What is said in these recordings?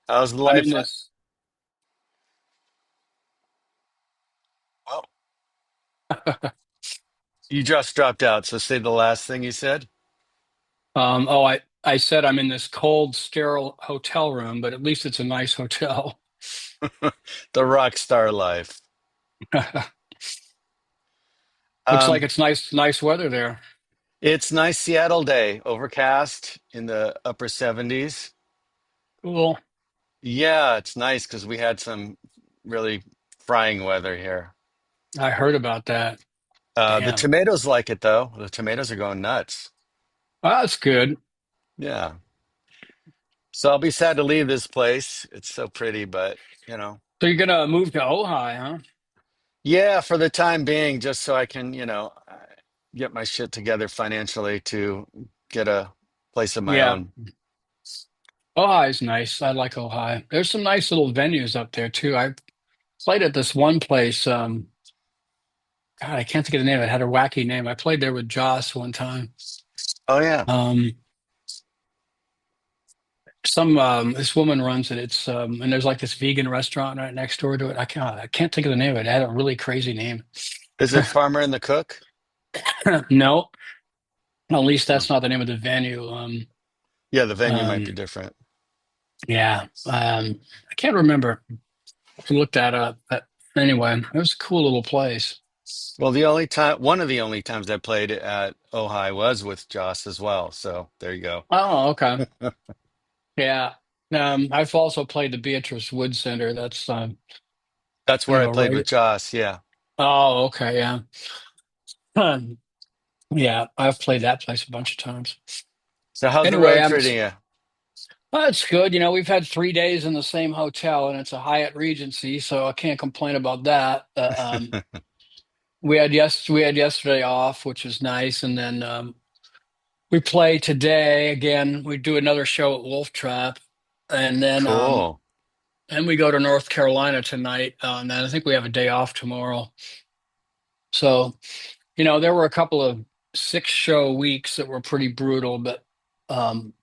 How's the I'm in life? this. Well, you just dropped out, so say the last thing you said. I said I'm in this cold, sterile hotel room, but at least it's a nice hotel. The rock star life. Looks like Um, it's nice weather there. it's nice Seattle day, overcast in the upper 70s. Cool. Yeah, it's nice because we had some really frying weather here. I heard about that. The Damn. tomatoes like it though. The tomatoes are going nuts. Well, that's good. Yeah. So I'll be sad to leave this place. It's so pretty, but you know. So you're gonna move to Ojai, huh? Yeah, for the time being, just so I can, get my shit together financially to get a place of my Yeah. own. Ojai is nice. I like Ojai. There's some nice little venues up there too. I played at this one place. God, I can't think of the name. It had a wacky name. I played there with Joss one time. Oh yeah. Um, some this woman runs it. It's and there's like this vegan restaurant right next door to it. I can't think of the name of it. It had a really crazy name. Is it Farmer and the Cook? No, at least Oh. that's not the name of the venue. Yeah, the venue might be Um, different. yeah, I can't remember to look that up. But anyway, it was a cool little place. Well, one of the only times I played at Ojai was with Joss as well. So there you go. Oh, okay. Yeah. I've also played the Beatrice Wood Center. That's That's kind where of I a played with right. Joss. Yeah. Oh, okay. Yeah. Yeah, I've played that place a bunch of times. So how's the Anyway, road treating you? well, it's good. We've had 3 days in the same hotel, and it's a Hyatt Regency, so I can't complain about that. We had yesterday off, which was nice, and then we play today again. We do another show at Wolf Trap, and then Cool. and we go to North Carolina tonight, and then I think we have a day off tomorrow. So there were a couple of 6 show weeks that were pretty brutal, but um,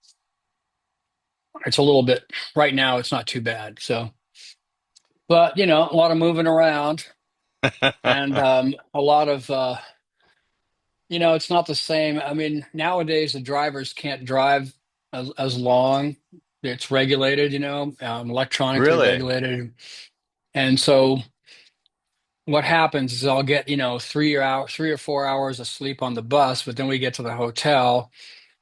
it's a little bit right now. It's not too bad. So. But a lot of moving around and a lot of it's not the same. I mean, nowadays the drivers can't drive as long. It's regulated, electronically Really? regulated. And so what happens is I'll get 3 or 4 hours of sleep on the bus, but then we get to the hotel.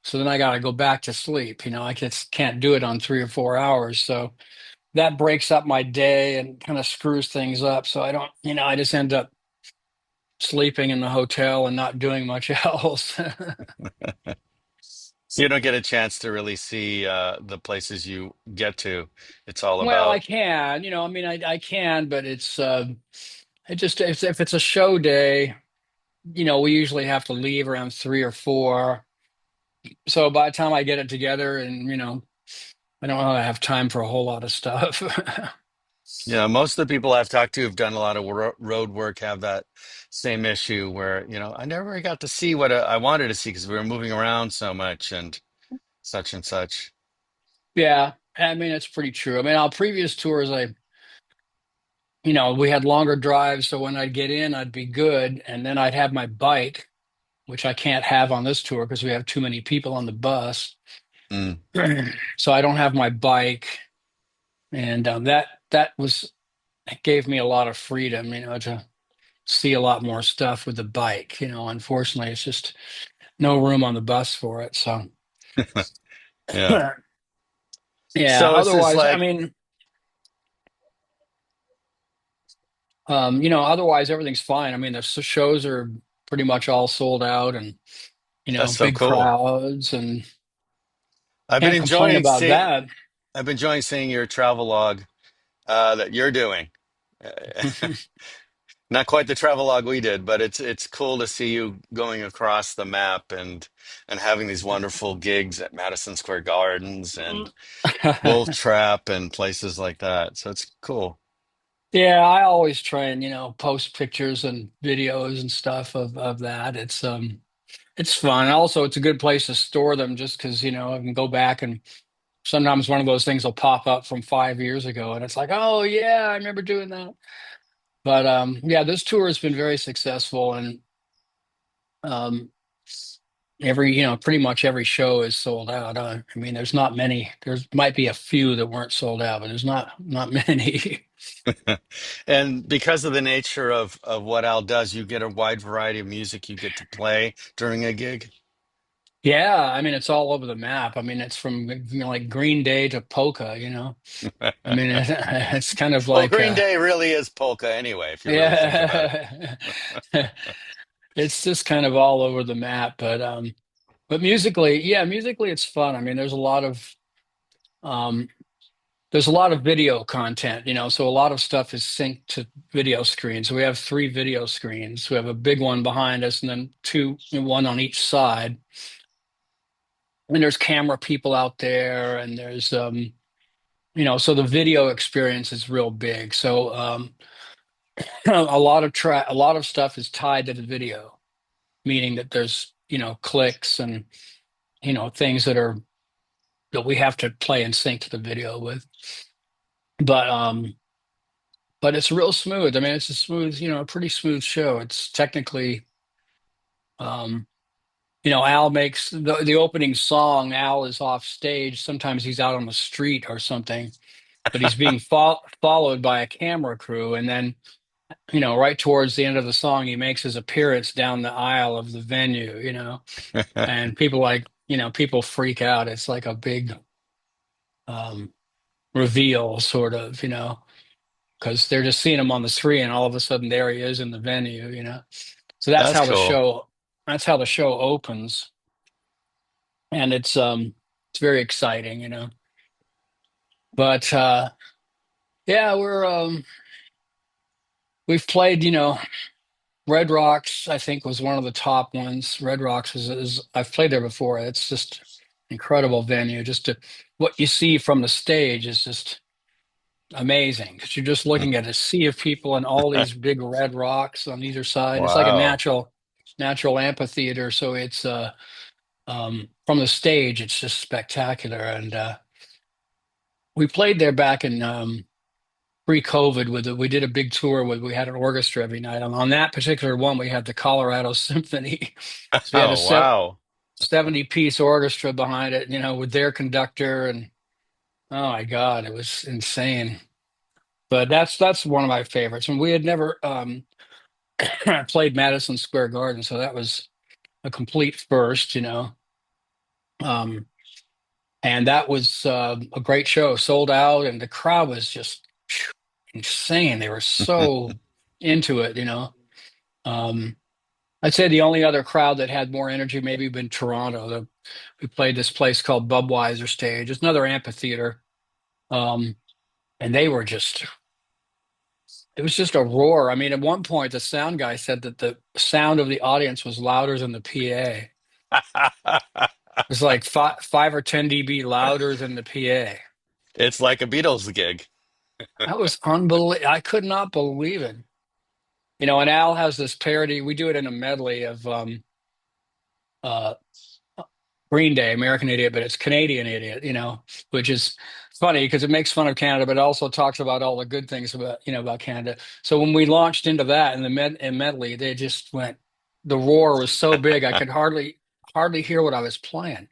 So then I got to go back to sleep. I just can't do it on 3 or 4 hours. So that breaks up my day and kind of screws things up. So I don't, I just end up sleeping in the hotel and not doing much else. So you don't get a chance to really see the places you get to. It's all Well, I about. can, I mean, I can, but it just if it's a show day, we usually have to leave around 3 or 4. So by the time I get it together, and I don't really have time for a whole lot of stuff. Most of the people I've talked to who've done a lot of road work have that same issue where, I never got to see what I wanted to see because we were moving around so much and such and such. Yeah, I mean, it's pretty true. I mean, on previous tours, we had longer drives, so when I'd get in, I'd be good, and then I'd have my bike, which I can't have on this tour because we have too many people on the bus. Mm. So I don't have my bike, and that was it gave me a lot of freedom, to see a lot more stuff with the bike. Unfortunately, it's just no room on the bus for it. So Yeah. yeah. So it's just Otherwise, I like, mean, otherwise everything's fine. I mean, the shows are pretty much all sold out, and that's so big cool. crowds, and I've been can't complain enjoying about seeing that. I've been enjoying seeing your travelogue that you're doing. Not quite the travelogue we did, but it's cool to see you going across the map and having these wonderful gigs at Madison Square Gardens and Wolf Trap and places like that. So it's cool. Yeah, I always try and, post pictures and videos and stuff of that. It's fun. Also, it's a good place to store them just because, I can go back and sometimes one of those things will pop up from 5 years ago, and it's like, oh yeah, I remember doing that. But yeah, this tour has been very successful, and um, pretty much every show is sold out. I mean, there's not many. There's might be a few that weren't sold out, but there's not many. And because of the nature of what Al does, you get a wide variety of music you get to play during a gig. Yeah, I mean, it's all over the map. I mean, it's from like Green Day to polka. I mean, it's kind of Well, like Green Day really is polka anyway, if you really think about it. yeah, it's just kind of all over the map. But musically, yeah, musically it's fun. I mean, um there's a lot of video content, so a lot of stuff is synced to video screens. So we have three video screens. We have a big one behind us and then one on each side. And there's camera people out there and there's so the video experience is real big. So a lot of stuff is tied to the video, meaning that there's, clicks and, things that we have to play in sync to the video with. But but it's real smooth. I mean, it's a smooth, a pretty smooth show. It's technically, um, Al makes the opening song. Al is off stage. Sometimes he's out on the street or something, but he's being followed by a camera crew. And then, right towards the end of the song, he makes his appearance down the aisle of the venue, and people freak out. It's like a big um, reveal, sort of, because they're just seeing him on the screen, and all of a sudden there he is in the venue. So That's cool. that's how the show opens, and it's very exciting. But yeah, we've played, Red Rocks, I think was one of the top ones. Red Rocks is I've played there before. It's just incredible venue. What you see from the stage is just amazing because you're just looking at a sea of people and all these big red rocks on either side. It's like a Wow. natural amphitheater. So it's from the stage, it's just spectacular. And we played there back in pre-COVID we did a big tour we had an orchestra every night. On that particular one, we had the Colorado Symphony. So we had a Oh, wow. 70-piece orchestra behind it, with their conductor and oh my God, it was insane. But that's one of my favorites. And we had never played Madison Square Garden, so that was a complete first. Um, and that was a great show, sold out, and the crowd was just phew, insane. They were so into it. Um, I'd say the only other crowd that had more energy maybe been Toronto. We played this place called Budweiser Stage. It's another amphitheater, um, and it was just a roar. I mean, at one point, the sound guy said that the sound of the audience was louder than the PA. It was like 5 or 10 dB louder than the PA. It's like a Beatles gig. That was unbelievable. I could not believe it. And Al has this parody. We do it in a medley of uh, Green Day, American Idiot, but it's Canadian Idiot, which is funny because it makes fun of Canada, but it also talks about all the good things about Canada. So when we launched into that in in medley, they just went, the roar was so big I could hardly hear what I was playing.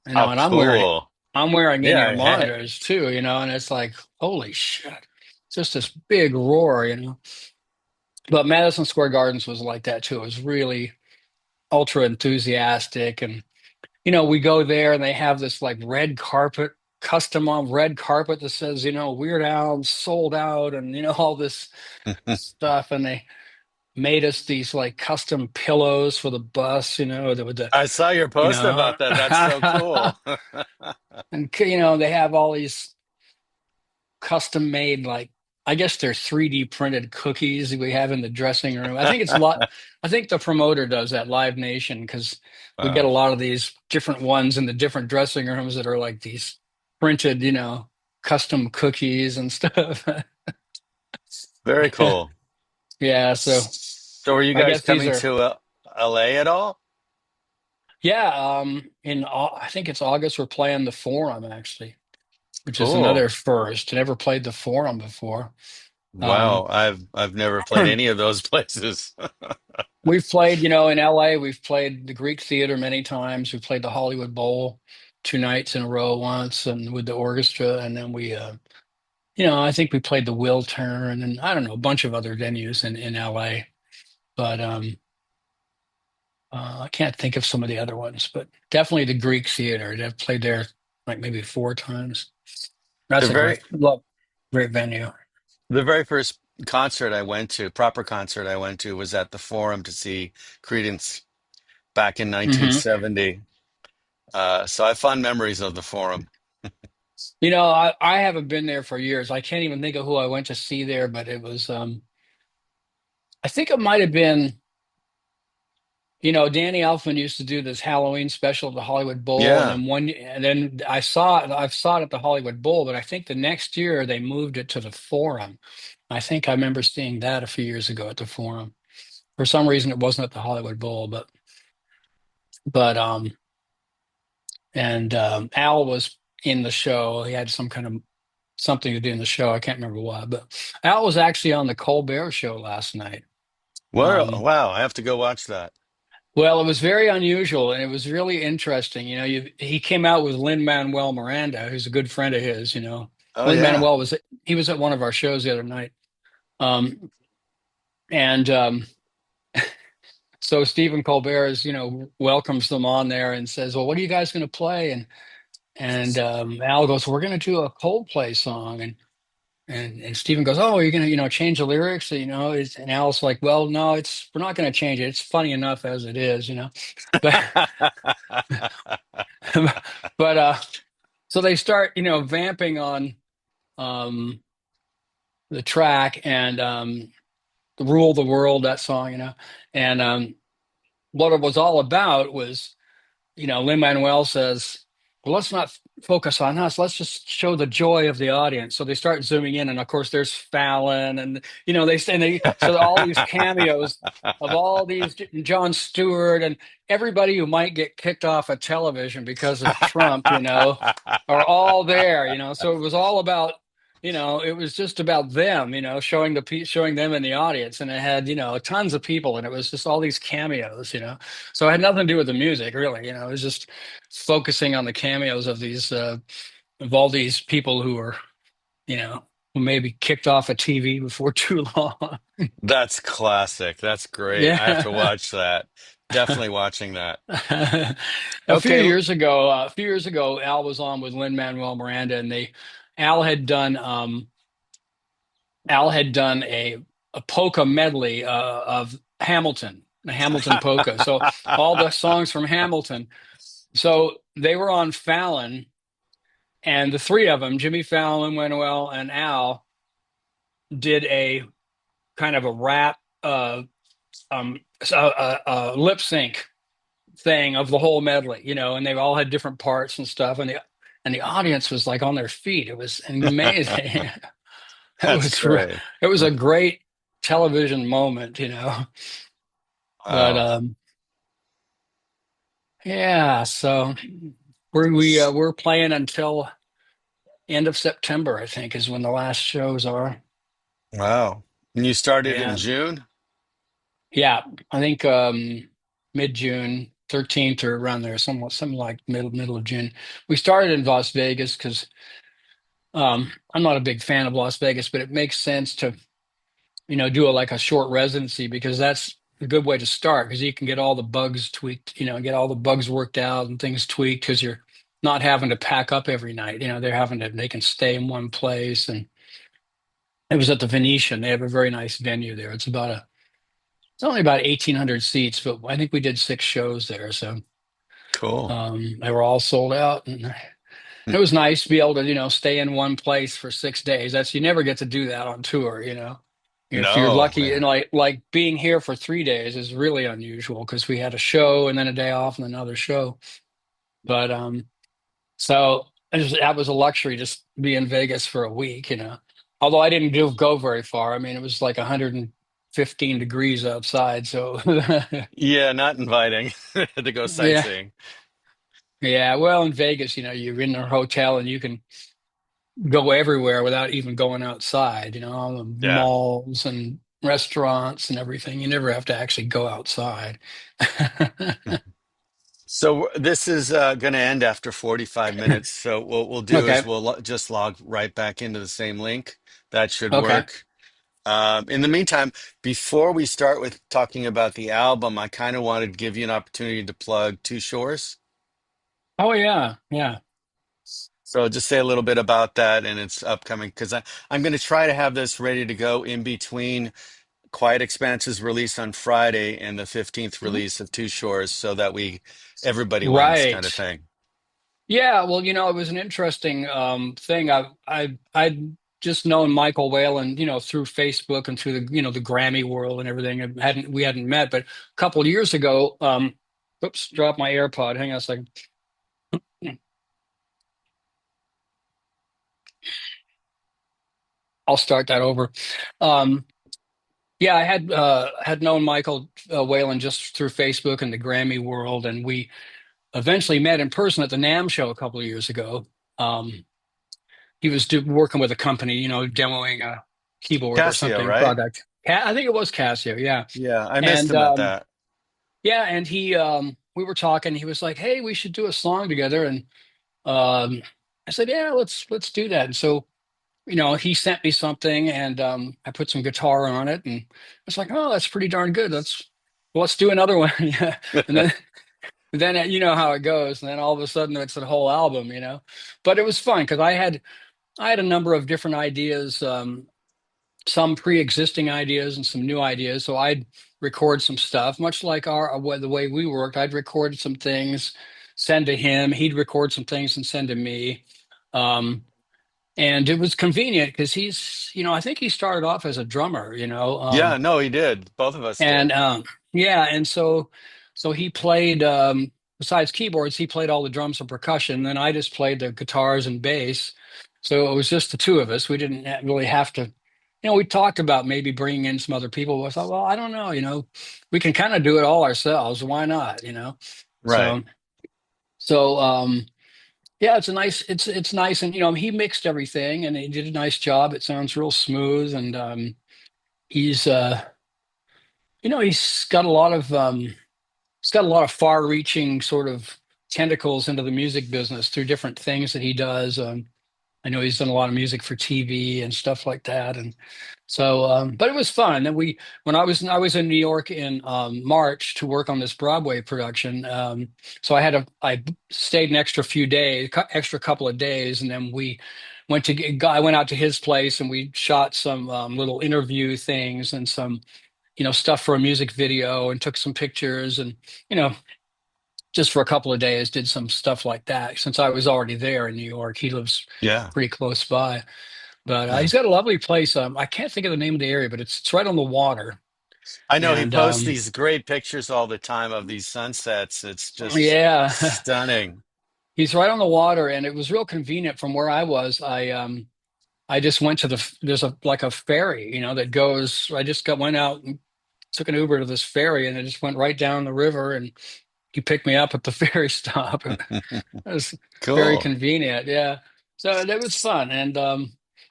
How And cool. I'm wearing in-ear Yeah. monitors too, and it's like, holy shit. It's just this big roar. But Madison Square Gardens was like that too. It was really ultra enthusiastic and we go there and they have this like red carpet, custom on red carpet that says, Weird Al sold out and, all this stuff. And they made us these like custom pillows for the bus, that with the, I saw your you post know, about that. That's so cool. and, they have all these custom made, like, I guess they're 3D printed cookies we have in the dressing room. I think the promoter does that, Live Nation, because we get Wow. a lot of these different ones in the different dressing rooms that are like these printed, custom cookies and stuff. Very cool. Yeah, so So are you I guys guess these coming are to LA at all? Yeah, I think it's August we're playing the Forum actually, which is Cool. another first. Never played the Forum before. Um, Wow. I've never played any of those places. we've played, in LA, we've played the Greek Theater many times. We played the Hollywood Bowl 2 nights in a row once and with the orchestra, and then I think we played the Wiltern and I don't know, a bunch of other venues in LA. But I can't think of some of the other ones, but definitely the Greek Theater. I've played there like maybe 4 times. The That's a very great venue. the very first concert I went to, proper concert I went to was at the Forum to see Creedence back in Hmm. 1970. So I have fond memories of the Forum. I haven't been there for years. I can't even think of who I went to see there, but it was, I think it might have been, Danny Elfman used to do this Halloween special at the Hollywood Bowl, Yeah. and then I saw it at the Hollywood Bowl, but I think the next year they moved it to the Forum. I think I remember seeing that a few years ago at the Forum. For some reason, it wasn't at the Hollywood Bowl, but and Al was in the show. He had some kind of something to do in the show. I can't remember why, but Al was actually on the Colbert Show last night. Well, Um, wow, I have to go watch that. well, it was very unusual and it was really interesting. He came out with Lin-Manuel Miranda, who's a good friend of his. Oh yeah. Lin-Manuel he was at one of our shows the other night. And so Stephen Colbert welcomes them on there and says, "Well, what are you guys going to play?" And Al goes, "We're going to do a Coldplay song." And Stephen goes, "Oh, you're going to, change the lyrics?" And Al's like, "Well, no, we're not going to change it. It's funny enough as it is." But, but, so they start, vamping on, um, the track and, Rule the World, that song. And, what it was all about was, Lin-Manuel says, well, let's not focus on us. Let's just show the joy of the audience. So they start zooming in, and of course, there's Fallon, and so all these cameos of all these John Stewart and everybody who might get kicked off of television because of Trump, are all there. So it was all about. It was just about them, showing them in the audience, and it had, tons of people, and it was just all these cameos. So it had nothing to do with the music, really. It was just focusing on the cameos of all these people who were, who maybe kicked off a TV before too long. That's classic. That's great. I have to Yeah. watch that. Definitely watching that. A Okay. few years ago, Al was on with Lin-Manuel Miranda, and Al had done, Al had done a polka medley of Hamilton, the Hamilton polka. So all the songs from Hamilton. So they were on Fallon, and the three of them, Jimmy Fallon, Manuel, and Al, did a kind of a rap, lip sync thing of the whole medley, and they all had different parts and stuff, and the audience was like on their feet. It was amazing. It That's was re- great. it was a great television moment. But Wow. yeah, so we're playing until end of September, I think, is when the last shows are. Wow. And you started in Yeah. June? Yeah, I think mid-June, 13th or around there, something like middle of June. We started in Las Vegas because I'm not a big fan of Las Vegas, but it makes sense to, do like a short residency because that's a good way to start because you can get all the bugs tweaked, get all the bugs worked out and things tweaked because you're not having to pack up every night. They can stay in one place. And it was at the Venetian. They have a very nice venue there. It's only about 1,800 seats, but I think we did 6 shows there. So Cool. they were all sold out. And it was nice to be able to, stay in one place for 6 days. You never get to do that on tour. If you're No, lucky, and yeah. like being here for 3 days is really unusual because we had a show and then a day off and another show. But so that was a luxury just be in Vegas for a week. Although I didn't go very far. I mean, it was like 15 degrees outside. So Yeah, not inviting to go yeah, sightseeing. yeah. Well, in Vegas, you're in a hotel and you can go everywhere without even going outside, all the Yeah. malls and restaurants and everything. You never have to actually go outside. So this is going to end after 45 minutes. So what we'll do is Okay. just log right back into the same link. That should Okay. work. In the meantime, before we start with talking about the album, I kind of wanted to give you an opportunity to plug Two Shores. Oh yeah. Yeah. So just say a little bit about that and its upcoming, because I'm going to try to have this ready to go in between Quiet Expanse's release on Friday and the 15th Mhm. release of Two Shores so that everybody wins kind of Right. thing. Yeah, well, it was an interesting thing. I'd just known Michael Whalen, through Facebook and through the Grammy world and everything. We hadn't met, but a couple of years ago, oops, dropped my AirPod. Hang on a second. I'll start that over. Um, yeah, I had known Michael Whalen just through Facebook and the Grammy world, and we eventually met in person at the NAMM show a couple of years ago. Um, he was working with a company, demoing a keyboard or Casio, something right? product. I think it was Casio, yeah. Yeah, I missed And him at that. yeah, and we were talking. He was like, "Hey, we should do a song together." And I said, "Yeah, let's do that." And so, he sent me something, and I put some guitar on it, and I was like, "Oh, that's pretty darn good. Let's do another one." Yeah, and then you know how it goes, and then all of a sudden it's a whole album. But it was fun because I had a number of different ideas, some pre-existing ideas and some new ideas. So I'd record some stuff, much like the way we worked. I'd record some things, send to him. He'd record some things and send to me. Um, and it was convenient because I think he started off as a drummer. Yeah, no, he did. Both of us And did. yeah, and so he played besides keyboards, he played all the drums and percussion. Then I just played the guitars and bass. So it was just the two of us. We didn't really have to. We talked about maybe bringing in some other people. I thought, well, I don't know. We can kind of do it all ourselves. Why not? Right. So so yeah, it's nice, and he mixed everything and he did a nice job. It sounds real smooth, and he's he's got a lot of far-reaching sort of tentacles into the music business through different things that he does. I know he's done a lot of music for TV and stuff like that, and so. But it was fun. And when I was in New York in March to work on this Broadway production, so I stayed an extra few days, extra couple of days, and then I went out to his place and we shot some little interview things and some stuff for a music video and took some pictures and you know just for a couple of days did some stuff like that since I was already there in New York. He lives Yeah. pretty close by, but Yeah. he's got a lovely place. I can't think of the name of the area, but it's right on the water. I know he And posts these great pictures all the time of these sunsets. It's just yeah, stunning. he's right on the water, and it was real convenient from where I was. I just went to there's a like a ferry, that goes. I just went out and took an Uber to this ferry, and it just went right down the river, and he picked me up at the ferry stop. It was very Cool. convenient. Yeah. So that was fun. And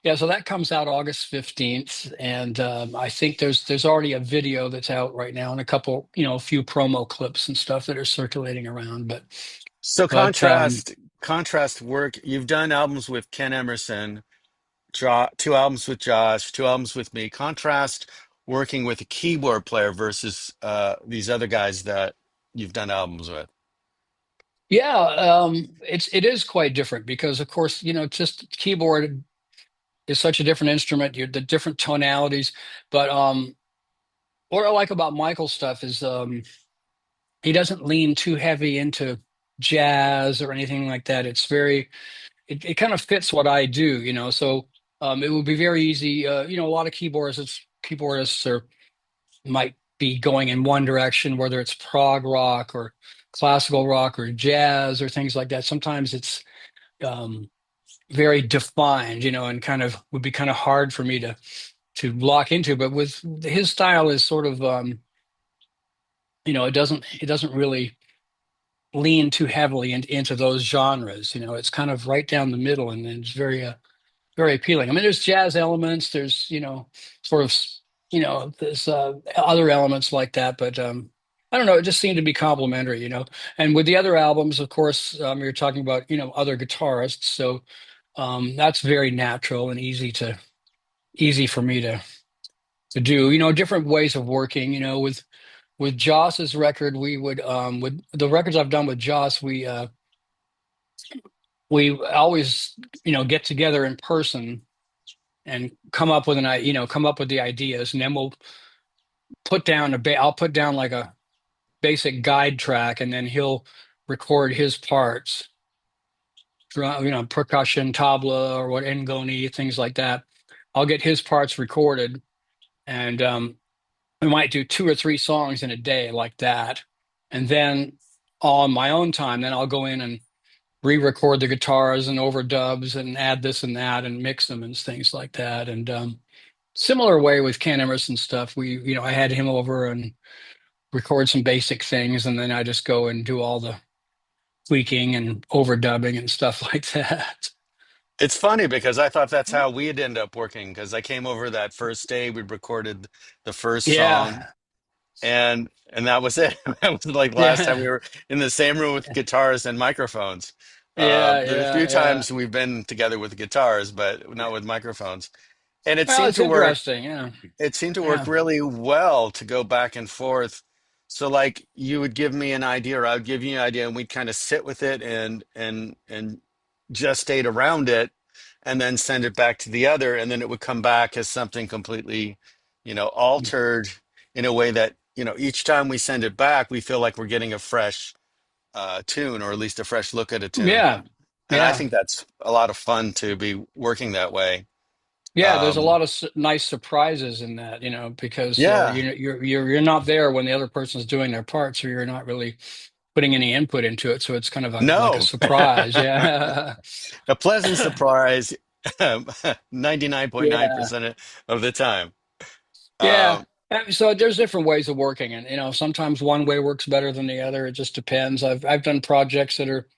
yeah, so that comes out August 15th. And I think there's already a video that's out right now and a couple, a few promo clips and stuff that are circulating around. So But contrast work. You've done albums with Ken Emerson, two albums with Josh, two albums with me. Contrast working with a keyboard player versus these other guys that you've done albums with. yeah, it is quite different because of course, just keyboard is such a different instrument, the different tonalities. But what I like about Michael's stuff is he doesn't lean too heavy into jazz or anything like that. It kind of fits what I do. So it would be very easy. A lot of keyboardists might be going in one direction, whether it's prog rock or classical rock or jazz or things like that. Sometimes it's um, very defined, and kind of would be kind of hard for me to to lock into. But with his style is sort of it doesn't really lean too heavily into those genres. It's kind of right down the middle, and it's very appealing. I mean, there's jazz elements, there's sort of there's other elements like that, but I don't know. It just seemed to be complementary. And with the other albums, of course, you're talking about other guitarists, so that's very natural and easy for me to do. Different ways of working. With Joss's record, we would with the records I've done with Joss, we always get together in person and come up with the ideas, and then we'll I'll put down like a basic guide track, and then he'll record his parts, percussion, tabla, or what, ngoni, things like that. I'll get his parts recorded, and we might do 2 or 3 songs in a day like that, and then on my own time, then I'll go in and re-record the guitars and overdubs and add this and that and mix them and things like that. And similar way with Ken Emerson stuff. I had him over and record some basic things, and then I just go and do all the tweaking and overdubbing and stuff like that. It's funny because I thought that's how we'd end up working. Because I came over that first day, we recorded the first song, Yeah, and that was it. That was like last time yeah, we were in the same room with guitars and microphones. yeah, There's a yeah, few yeah. times we've been together with guitars, but not with microphones. And it Well, seemed it's to work. interesting. Yeah, It seemed to work yeah, really well to go back and forth. So like you would give me an idea or I would give you an idea and we'd kind of sit with it and gestate around it and then send it back to the other and then it would come back as something completely, altered in a way that, each time we send it back, we feel like we're getting a fresh tune or at least a fresh look at a tune. yeah, And I yeah. think that's a lot of fun to be working that way. Yeah, there's a Um, lot of nice surprises in that, because yeah. you're not there when the other person's doing their part, so you're not really putting any input into it. So it's kind of like a No. surprise. Yeah, A pleasant surprise yeah, 99.9% of the time. yeah. Um, And so there's different ways of working, and sometimes one way works better than the other. It just depends. I've done projects that are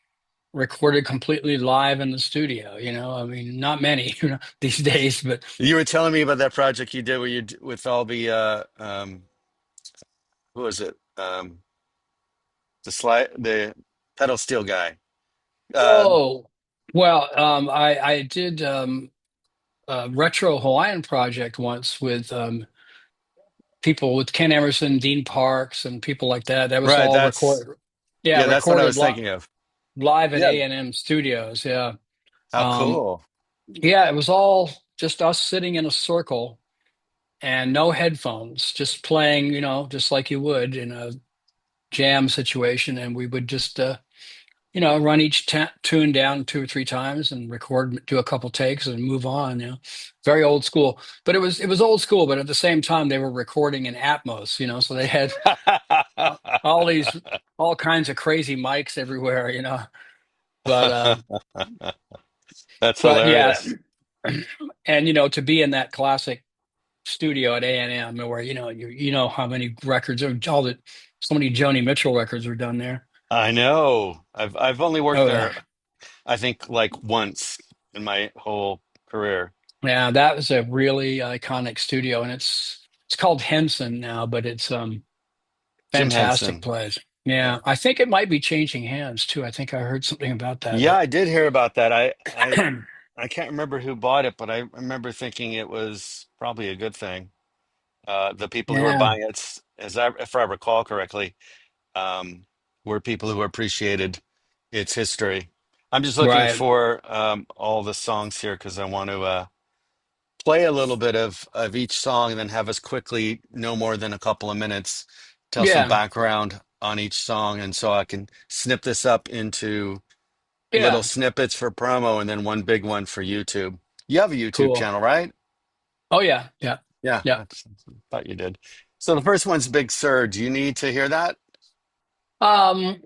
recorded completely live in the studio. I mean, not many, these days, but you were telling me about that project you did where with all the who was it? The pedal steel guy. Uh, oh, well, I did a retro Hawaiian project once with people with Ken Emerson, Dean Parks, and people like that. That was right, all recorded. Yeah, that's what I recorded was thinking of. live at Yeah, A&M Studios. Yeah, how um, cool. yeah, it was all just us sitting in a circle and no headphones, just playing, just like you would in a jam situation, and we would just run each tune down 2 or 3 times and record, do a couple takes and move on. Very old school, but it was old school. But at the same time, they were recording in Atmos, so they had all these all kinds of crazy mics everywhere. But That's but yeah, hilarious. and to be in that classic studio at A&M, where you know how many records are so many Joni Mitchell records were done there. I know. I've only worked Oh yeah. there, I think, like once in my whole career. Yeah, that was a really iconic studio, and it's called Henson now, but it's Jim fantastic Henson. place. Yeah. Yeah, I think it might be changing hands too. I think I heard something about that, Yeah, but I did hear about that. I can't remember who bought it, but I remember thinking it was probably a good thing. The people who were yeah, buying it, if I recall correctly, um, were people who appreciated its history. I'm just looking right. for all the songs here because I want to play a little bit of each song and then have us quickly, no more than a couple of minutes, tell some Yeah, background on each song, and so I can snip this up into little yeah, snippets for promo and then one big one for YouTube. You have a YouTube cool. channel, right? Oh yeah, yeah, Yeah, yeah. I thought you did. So the first one's Big Sur. Do you need to hear that? Um,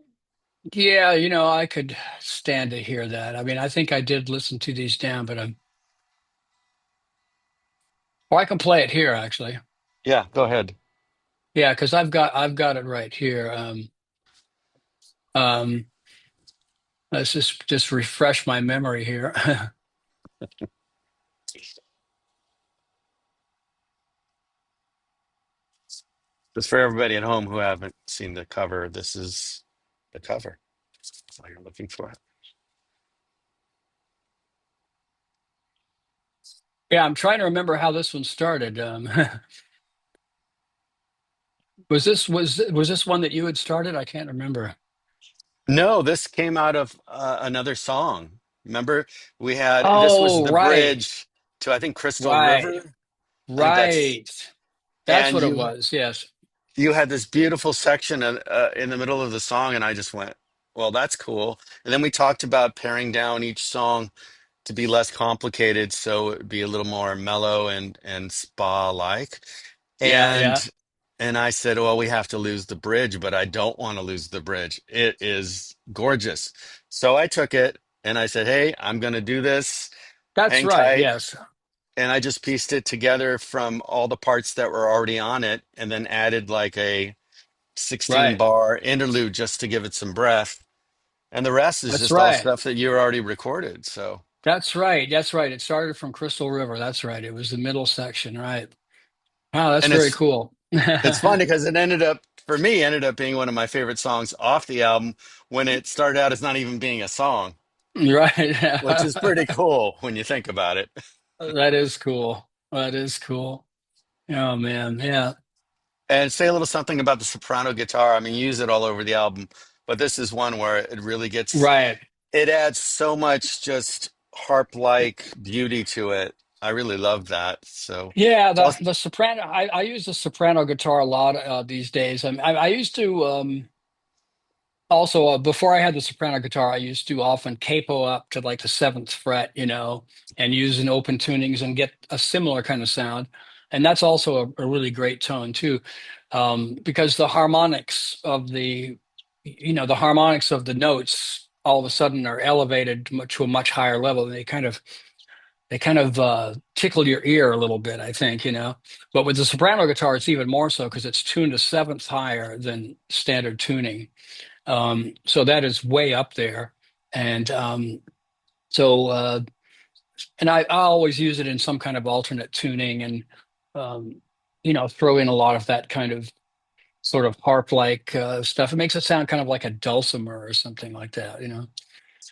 yeah, I could stand to hear that. I mean, I think I did listen to these down, but Or I can play it here actually. Yeah, go ahead. Yeah, because I've got it right here. Um, let's just refresh my memory here. Just for everybody at home who haven't seen the cover, this is the cover. While you're looking for it. Yeah, I'm trying to remember how this one started. Was this one that you had started? I can't remember. No, this came out of another song. Remember, we had this was Oh, the right, bridge to I think Crystal right, River. I think that's right. That's and what it was. Yes. you had this beautiful section in the middle of the song, and I just went, well, that's cool. And then we talked about paring down each song to be less complicated, so it would be a little more mellow and spa like. Yeah, yeah. And I said, well, we have to lose the bridge, but I don't want to lose the bridge. It is gorgeous. So I took it and I said, hey, I'm going to do this. That's Hang right. tight. Yes. And I just pieced it together from all the parts that were already on it and then added like a 16 Right. bar interlude just to give it some breath. And the rest is That's just all right. stuff that you already recorded. So, That's right. That's right. It started from Crystal River. That's right. It was the middle section. Right. Wow, that's and very cool. it's funny because it ended up, for me, ended up being one of my favorite songs off the album when it started out as not even being a song, Right. which is pretty cool when you think about it. That is cool. That is cool. Oh man. Yeah. And say a little something about the soprano guitar. I mean, you use it all over the album, but this is one where it really gets, Right. it adds so much just harp-like beauty to it. I really love that. So, Yeah, tell the us- the soprano. I use the soprano guitar a lot these days. I used to also before I had the soprano guitar, I used to often capo up to like the seventh fret, and use an open tunings and get a similar kind of sound. And that's also a really great tone too, because the harmonics of the notes all of a sudden are elevated to a much higher level. They kind of tickle your ear a little bit, I think, But with the soprano guitar, it's even more so because it's tuned a seventh higher than standard tuning. So that is way up there. And so, and I always use it in some kind of alternate tuning and, um, throw in a lot of that kind of sort of harp-like stuff. It makes it sound kind of like a dulcimer or something like that.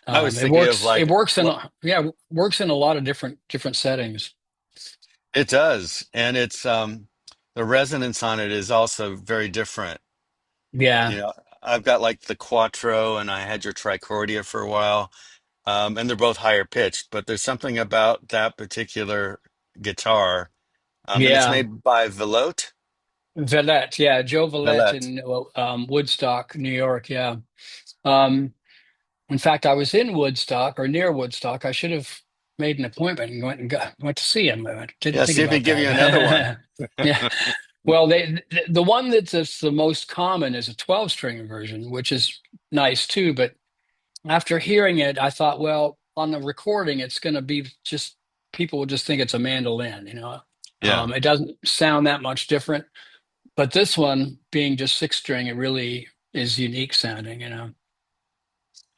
I was It thinking of works. It like, works yeah, it works in a lot of different settings. it does. And the resonance on it is also very different. Yeah. You know, I've got like the quattro and I had your tricordia for a while. And they're both higher pitched, but there's something about that particular guitar. And it's Yeah. made by Velote. Villette. Yeah. Joe Villette Velote. in Woodstock, New York. Yeah. Um, in fact, I was in Woodstock or near Woodstock. I should have made an appointment and went to see him. I didn't Yeah, think see if he about give you another one. that. Yeah. Well, the one that's the most common is a 12-string version, which is nice too. But after hearing it, I thought, well, on the recording, it's going to be just people will just think it's a mandolin. Yeah. It doesn't sound that much different. But this one, being just six-string, it really is unique sounding.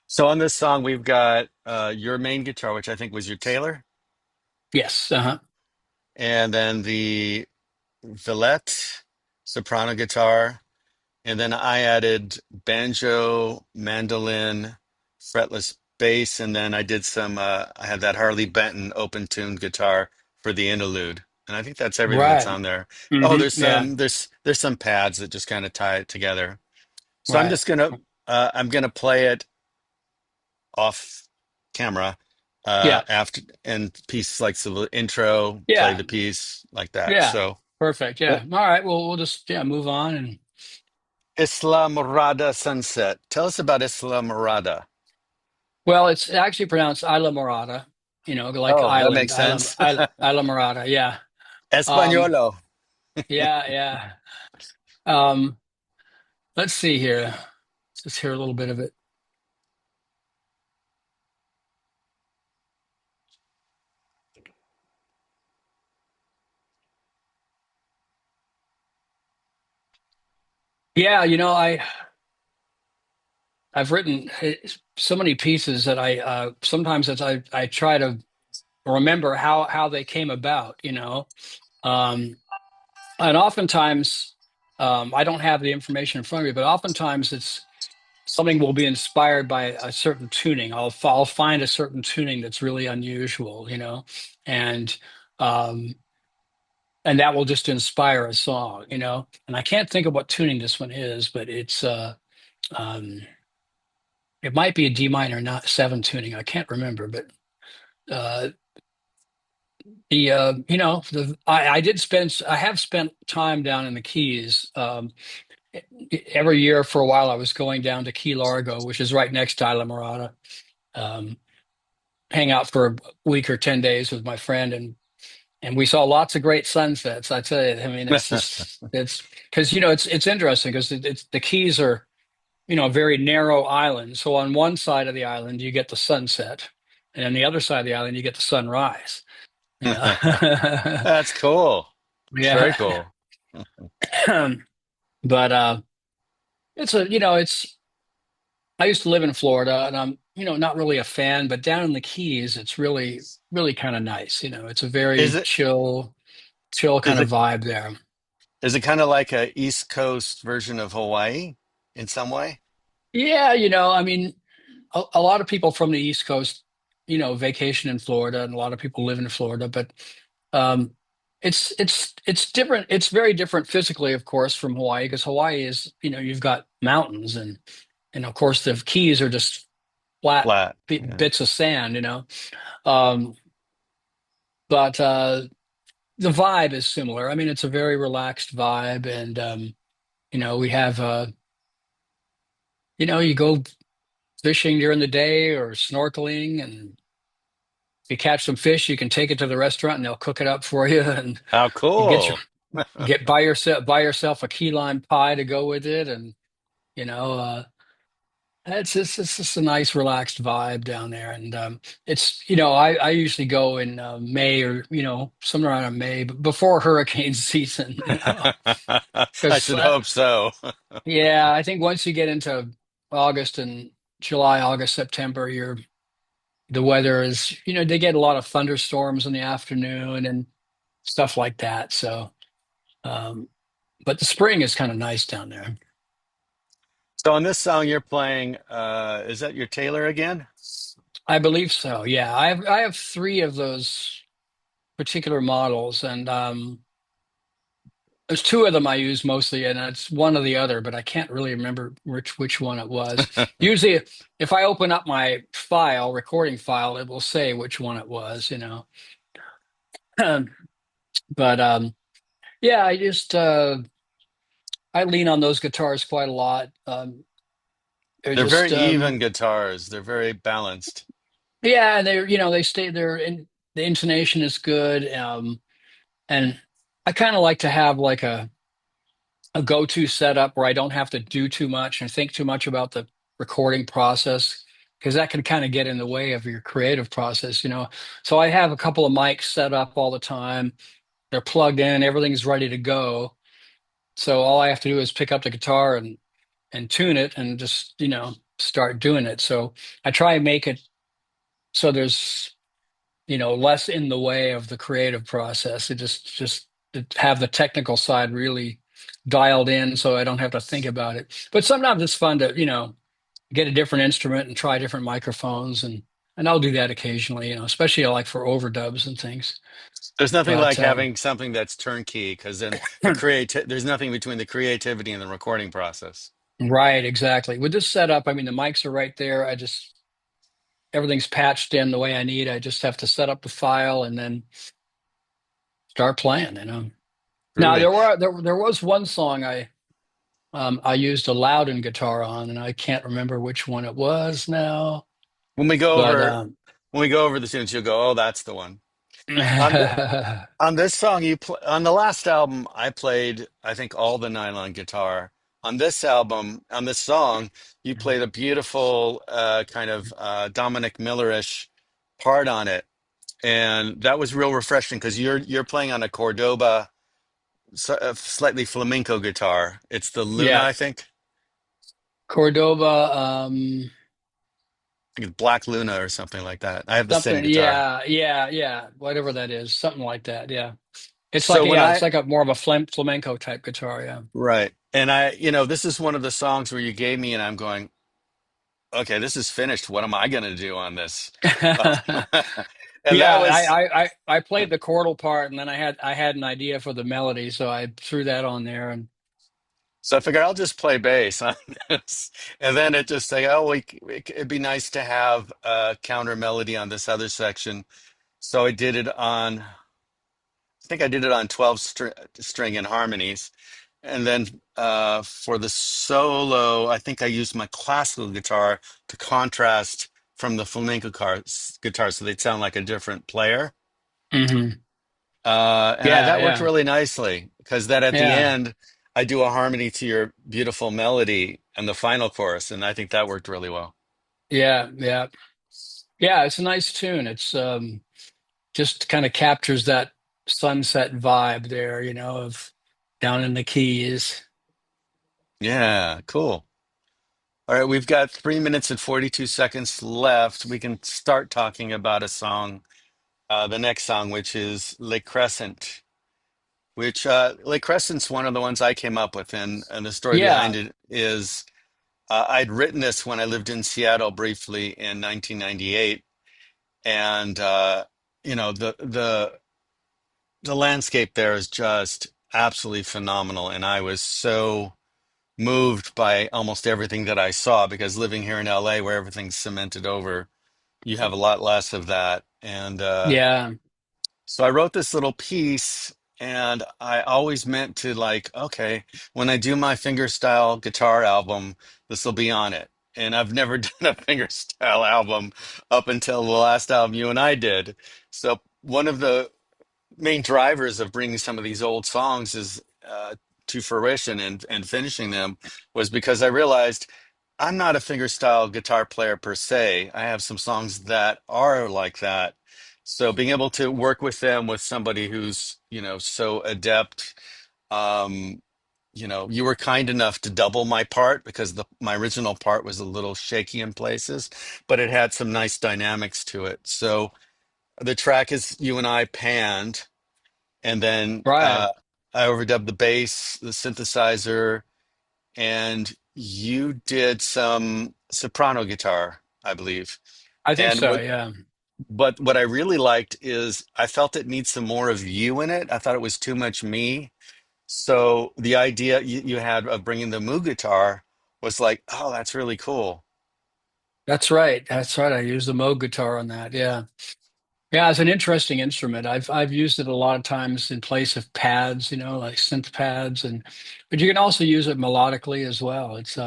So on this song, we've got your main guitar, which I think was your Taylor, Yes. and then the Velote soprano guitar. And then I added banjo, mandolin, fretless bass, and then I did I had that Harley Benton open tuned guitar for the interlude. And I think that's everything that's Right. on there. Oh, Yeah. there's some pads that just kind of tie it together. So Right. I'm gonna play it off camera Yeah. after and piece like so the intro, play Yeah. the piece like that. Yeah. So Perfect. uh, Yeah. All right. Well, we'll just move on and Isla Morada Sunset. Tell us about Isla Morada. well, it's actually pronounced Isla Morada, like Oh, that island, makes sense. Isla Morada. Yeah. Um, Españolo. yeah. Yeah. Um, let's see here. Let's just hear a little bit of it. Yeah, I've written so many pieces that I sometimes as I try to remember how they came about, Um, and oftentimes I don't have the information in front of me, but oftentimes it's something will be inspired by a certain tuning. I'll find a certain tuning that's really unusual, and um, and that will just inspire a song, And I can't think of what tuning this one is, but um, it might be a D minor, not seven tuning. I can't remember, but uh, I have spent time down in the Keys. Every year for a while, I was going down to Key Largo, which is right next to Isla Morada. Um, hang out for a week or 10 days with my friend, and we saw lots of great sunsets. I tell you, I mean, it's because it's interesting because it's the Keys are a very narrow island. So on one side of the island you get the sunset, and on the other side of the island you get the sunrise. You know, That's cool. It's very yeah. cool. But it's I used to live in Florida, and I'm not really a fan, but down in the Keys it's really really kind of nice. It's a Is very it chill is kind of it vibe there. is it kind of like a East Coast version of Hawaii in some way? Yeah, I mean, a lot of people from the East Coast, vacation in Florida, and a lot of people live in Florida, but um, it's different. It's very different physically, of course, from Hawaii because Hawaii is, you've got mountains, and of course the Keys are just flat Flat. Yeah. bits of sand, Um, but the vibe is similar. I mean, it's a very relaxed vibe, and we have you go fishing during the day or snorkeling, and if you catch some fish, you can take it to the restaurant and they'll cook it up for you, and How you get your cool. get buy yourself a key lime pie to go with it, and you know, it's just a nice relaxed vibe down there, and it's I usually go in May or somewhere around May, but before hurricane season, I because should hope so. yeah, I think once you get into August and July, August, September, the weather is, they get a lot of thunderstorms in the afternoon and stuff like that. So, um, but the spring is kind of nice down there. So on this song you're playing, is that your Taylor again? I believe so. Yeah, I have three of those particular models, and there's two of them I use mostly, and it's one or the other, but I can't really remember which one it was. Usually, if I open up my recording file, it will say which one it was. But yeah, I lean on those guitars quite a lot. They're They're very just even guitars. They're very balanced. yeah, and they stay there, and the intonation is good. And I kind of like to have like a go-to setup where I don't have to do too much and think too much about the recording process because that can kind of get in the way of your creative process. So I have a couple of mics set up all the time. They're plugged in, everything's ready to go. So all I have to do is pick up the guitar and tune it and just, start doing it. So I try and make it so there's, less in the way of the creative process. It just to have the technical side really dialed in so I don't have to think about it. But sometimes it's fun to, get a different instrument and try different microphones, and I'll do that occasionally, especially like for overdubs and things. There's nothing But like having something that's turnkey because then there's nothing between the creativity and the recording process. right, exactly. With this setup, I mean the mics are right there. Everything's patched in the way I need. I just have to set up the file and then start playing. Now Groovy. there was one song I used a Loudon guitar on, and I can't remember which one it was now. When we go But over when we go over the tunes, you'll go, "Oh, that's the one." On the on this song, on the last album, I played, I think, all the nylon guitar. On this album, on this song, you played a beautiful kind of Dominic Miller-ish part on it, and that was real refreshing because you're playing on a Cordoba a slightly flamenco guitar. It's the Luna, Yeah, I think. Cordoba, I think it's Black Luna or something like that. I have the same something. guitar. Yeah, yeah, yeah. Whatever that is, something like that. Yeah, it's So like when it's I like a more of a flamenco type guitar. Yeah. right, and this is one of the songs where you gave me, and I'm going, okay, this is finished. What am I going to do on this? And Yeah, that was I played the chordal part, and then I had an idea for the melody, so I threw that on there. And so I figured I'll just play bass on this, and then it just say, oh, it'd be nice to have a counter melody on this other section. So I did it on, I think I did it on 12 string and harmonies. And then for the solo, I think I used my classical guitar to contrast from the guitar, so they'd sound like a different player. hmm And that worked yeah, really nicely because then at the yeah, end, I do a harmony to your beautiful melody and the final chorus, and I think that worked really well. yeah. Yeah, it's a nice tune. It's just kind of captures that sunset vibe there, of down in the Keys. Yeah, cool. All right, we've got 3 minutes and 42 seconds left. We can start talking about a song, the next song, which is Le Crescent. Which Lake Crescent's one of the ones I came up with, and the story behind Yeah, it is I'd written this when I lived in Seattle briefly in 1998, and the landscape there is just absolutely phenomenal, and I was so moved by almost everything that I saw because living here in LA, where everything's cemented over, you have a lot less of that, and yeah, so I wrote this little piece, and I always meant to like, okay, when I do my fingerstyle guitar album, this will be on it. And I've never done a fingerstyle album up until the last album you and I did. So one of the main drivers of bringing some of these old songs is to fruition and finishing them was because I realized I'm not a fingerstyle guitar player per se. I have some songs that are like that. So being able to work with them with somebody who's, so adept, um, you were kind enough to double my part because my original part was a little shaky in places, but it had some nice dynamics to it. So the track is you and I panned, and then right. I overdubbed the bass, the synthesizer, and you did some soprano guitar, I believe. I think And so. what Yeah, but what I really liked is I felt it needs some more of you in it. I thought it was too much me. So the idea you had of bringing the Moog guitar was like, oh, that's really cool. that's right. That's right. I used the Moog guitar on that. Yeah, yeah. It's an interesting instrument. I've used it a lot of times in place of pads, like synth pads, but you can also use it melodically as well. It's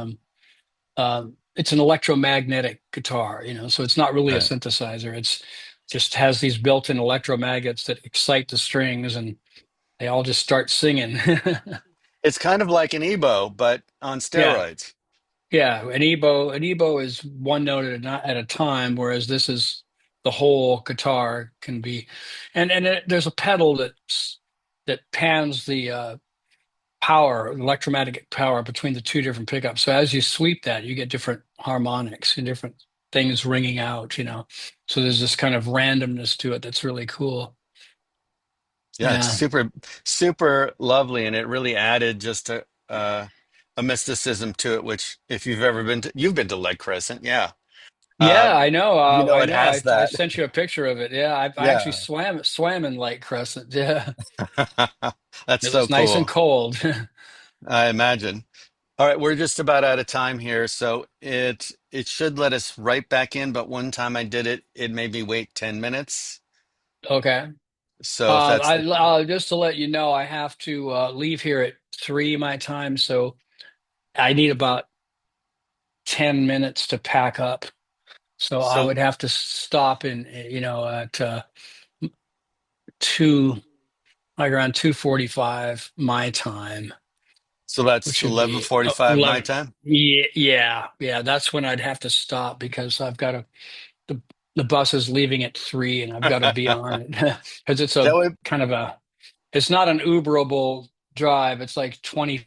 an electromagnetic guitar, so it's not really a Right. synthesizer. It's just has these built-in electromagnets that excite the strings, and they all just start singing. It's kind of like an EBO, but on Yeah, steroids. yeah. An ebo is one note at a time, whereas this is the whole guitar can be, and there's a pedal that pans the power, electromagnetic power between the two different pickups. So as you sweep that, you get different harmonics and different things ringing out. So there's this kind of randomness to it that's really cool. Yeah, it's Yeah. super, super lovely, and it really added just a mysticism to it. Which, if you've been to Lake Crescent, yeah, uh, Yeah, I know. I it know. has I that. sent you a picture of it. Yeah, I actually Yeah, swam in Lake Crescent. Yeah, that's it so was nice and cool. cold. I imagine. All right, we're just about out of time here, so it should let us right back in. But one time I did it, it made me wait 10 minutes. Okay. So if that's the Just to let you know, I have to leave here at 3 my time, so I need about 10 minutes to pack up. So I so would have to stop at two, like around 2:45 my time, so that's which would eleven be forty five my 11. time. Yeah, yeah, yeah. That's when I'd have to stop because the the bus is leaving at 3, and I've got to be on it because it's That a way, kind of a it's not an Uberable drive. It's like 20